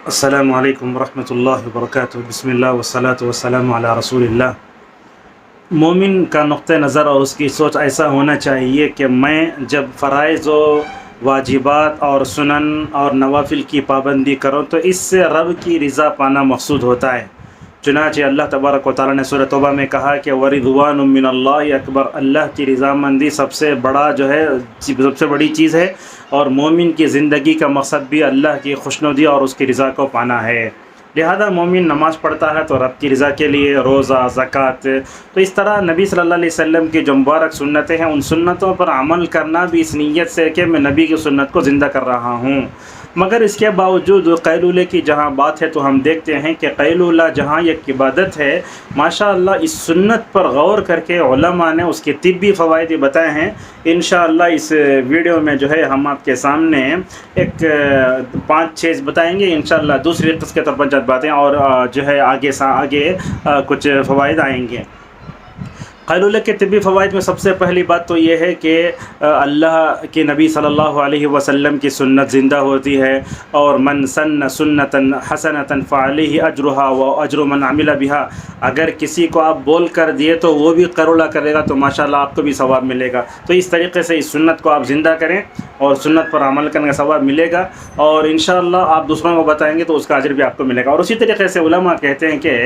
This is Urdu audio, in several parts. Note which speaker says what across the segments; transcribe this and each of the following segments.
Speaker 1: السلام علیکم ورحمۃ اللہ وبرکاتہ۔ بسم اللہ والصلاۃ والسلام علی رسول اللہ۔ مومن کا نقطہ نظر اور اس کی سوچ ایسا ہونا چاہیے کہ میں جب فرائض و واجبات اور سنن اور نوافل کی پابندی کروں تو اس سے رب کی رضا پانا مقصود ہوتا ہے۔ چنانچہ اللہ تبارک و تعالیٰ نے سورۃ توبہ میں کہا کہ وَرِضْوَانٌ مِّنَ اللَّهِ اکبر، اللہ کی رضامندی سب سے بڑا سب سے بڑی چیز ہے، اور مومن کی زندگی کا مقصد بھی اللہ کی خوشنودی اور اس کی رضا کو پانا ہے۔ لہذا مومن نماز پڑھتا ہے تو رب کی رضا کے لیے، روزہ، زکوٰۃ، تو اس طرح نبی صلی اللہ علیہ وسلم کی جو مبارک سنتیں ہیں ان سنتوں پر عمل کرنا بھی اس نیت سے کہ میں نبی کی سنت کو زندہ کر رہا ہوں۔ مگر اس کے باوجود قیلولے کی جہاں بات ہے تو ہم دیکھتے ہیں کہ قیلولہ جہاں ایک عبادت ہے، ماشاءاللہ اس سنت پر غور کر کے علماء نے اس کے طبی فوائد بتائے ہیں۔ انشاءاللہ اس ویڈیو میں جو ہے ہم آپ کے سامنے ایک 5-6 بتائیں گے، انشاءاللہ دوسری قسط کے طور پر چند باتیں اور جو ہے آگے کچھ فوائد آئیں گے۔ قیلولے کے طبی فوائد میں سب سے پہلی بات تو یہ ہے کہ اللہ کے نبی صلی اللہ علیہ وسلم کی سنت زندہ ہوتی ہے، اور من سن سنتاً حسنتاً فعلیہ اجرہا و اجر من عمل بہا، اگر کسی کو آپ بول کر دیے تو وہ بھی قیلولہ کرے گا تو ماشاءاللہ آپ کو بھی ثواب ملے گا۔ تو اس طریقے سے اس سنت کو آپ زندہ کریں اور سنت پر عمل کرنے کا ثواب ملے گا، اور انشاءاللہ آپ دوسروں کو بتائیں گے تو اس کا اجر بھی آپ کو ملے گا۔ اور اسی طریقے سے علماء کہتے ہیں کہ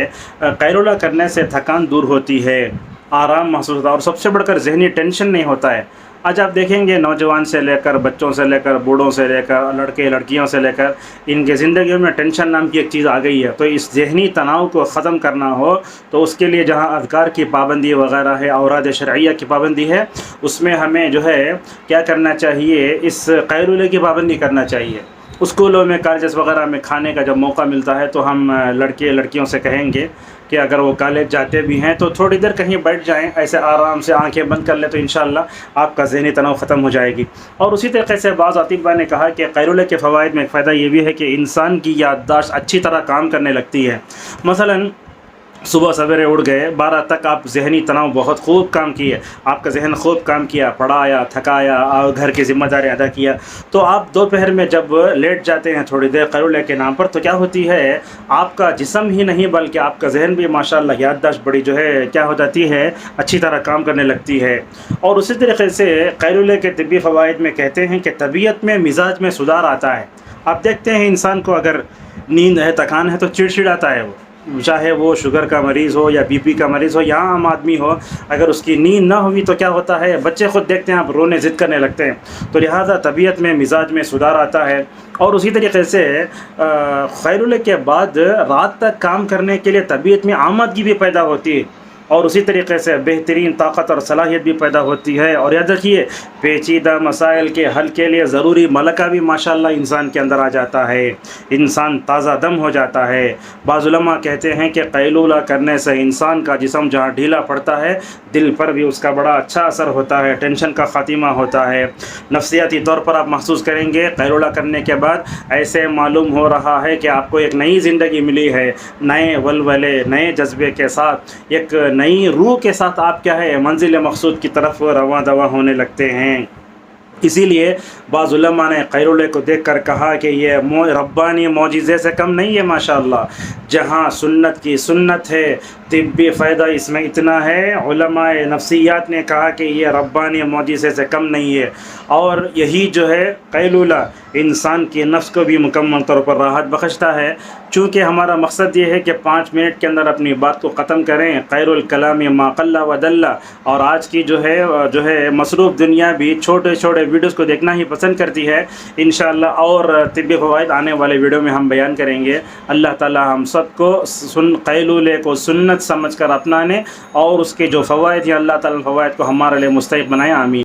Speaker 1: قیلولہ کرنے سے تھکان دور ہوتی ہے، آرام محسوس ہوتا ہے، اور سب سے بڑھ کر ذہنی ٹینشن نہیں ہوتا ہے۔ آج آپ دیکھیں گے نوجوان سے لے کر بچوں سے لے کر بوڑھوں سے لے کر لڑکے لڑکیوں سے لے کر ان کے زندگیوں میں ٹینشن نام کی ایک چیز آ گئی ہے۔ تو اس ذہنی تناؤ کو ختم کرنا ہو تو اس کے لیے جہاں اذکار کی پابندی وغیرہ ہے، اوراد شرعیہ کی پابندی ہے، اس میں ہمیں جو ہے کیا کرنا چاہیے، اس قیلولے کی پابندی کرنا چاہیے۔ اسکولوں میں، کالجز وغیرہ میں کھانے کا جب موقع ملتا ہے تو ہم لڑکے لڑکیوں سے کہیں گے کہ اگر وہ کالج جاتے بھی ہیں تو تھوڑی دیر کہیں بیٹھ جائیں، ایسے آرام سے آنکھیں بند کر لیں تو انشاءاللہ آپ کا ذہنی تناؤ ختم ہو جائے گی۔ اور اسی طریقے سے بعض اطباء نے کہا کہ قیلولے کے فوائد میں ایک فائدہ یہ بھی ہے کہ انسان کی یادداشت اچھی طرح کام کرنے لگتی ہے۔ مثلاً صبح سویرے اٹھ گئے، 12 تک آپ ذہنی تناؤ بہت خوب کام کیے، آپ کا ذہن خوب کام کیا، پڑھایا، تھکایا، اور گھر کی ذمہ داری ادا کیا، تو آپ دوپہر میں جب لیٹ جاتے ہیں تھوڑی دیر قیلولے کے نام پر تو کیا ہوتی ہے، آپ کا جسم ہی نہیں بلکہ آپ کا ذہن بھی ماشاءاللہ یادداشت بڑی جو ہے کیا ہو جاتی ہے، اچھی طرح کام کرنے لگتی ہے۔ اور اسی طریقے سے قیلولے کے طبی فوائد میں کہتے ہیں کہ طبیعت میں، مزاج میں سدھار آتا ہے۔ آپ دیکھتے ہیں انسان کو اگر نیند ہے، تکان ہے تو چڑچڑاتا ہے، وہ چاہے وہ شوگر کا مریض ہو یا بی پی کا مریض ہو یا عام آدمی ہو، اگر اس کی نیند نہ ہوئی تو کیا ہوتا ہے، بچے خود دیکھتے ہیں آپ رونے ضد کرنے لگتے ہیں۔ تو لہٰذا طبیعت میں، مزاج میں سدھار آتا ہے۔ اور اسی طریقے سے قیلولے کے بعد رات تک کام کرنے کے لیے طبیعت میں آمادگی بھی پیدا ہوتی ہے، اور اسی طریقے سے بہترین طاقت اور صلاحیت بھی پیدا ہوتی ہے۔ اور یاد رکھیے، پیچیدہ مسائل کے حل کے لیے ضروری ملکہ بھی ماشاءاللہ انسان کے اندر آ جاتا ہے، انسان تازہ دم ہو جاتا ہے۔ بعض علماء کہتے ہیں کہ قیلولہ کرنے سے انسان کا جسم جہاں ڈھیلا پڑتا ہے، دل پر بھی اس کا بڑا اچھا اثر ہوتا ہے، ٹینشن کا خاتمہ ہوتا ہے۔ نفسیاتی طور پر آپ محسوس کریں گے قیلولہ کرنے کے بعد ایسے معلوم ہو رہا ہے کہ آپ کو ایک نئی زندگی ملی ہے، نئے ولولے، نئے جذبے کے ساتھ، ایک نئی روح کے ساتھ آپ کیا ہے، منزل مقصود کی طرف رواں دواں ہونے لگتے ہیں۔ اسی لیے بعض علماء نے قیلولے کو دیکھ کر کہا کہ یہ ربانی معجزے سے کم نہیں ہے ماشاءاللہ۔ جہاں سنت کی سنت ہے، طبی فائدہ اس میں اتنا ہے، علماء نفسیات نے کہا کہ یہ ربانی معجزے سے کم نہیں ہے۔ اور یہی جو ہے قیلولہ انسان کی نفس کو بھی مکمل طور پر راحت بخشتا ہے، چونکہ ہمارا مقصد یہ ہے کہ 5 منٹ کے اندر اپنی بات کو ختم کریں، خیر الکلام ما قل و دل۔ اور آج کی جو ہے مصروف دنیا بھی چھوٹے چھوٹے ویڈیوز کو دیکھنا ہی پسند کرتی ہے۔ انشاءاللہ اور طبی فوائد آنے والے ویڈیو میں ہم بیان کریں گے۔ اللہ تعالی ہم سب کو قیلولے کو سنت سمجھ کر اپنانے اور اس کے جو فوائد ہیں اللہ تعالی فوائد کو ہمارے لیے مستحق بنائے، آمین۔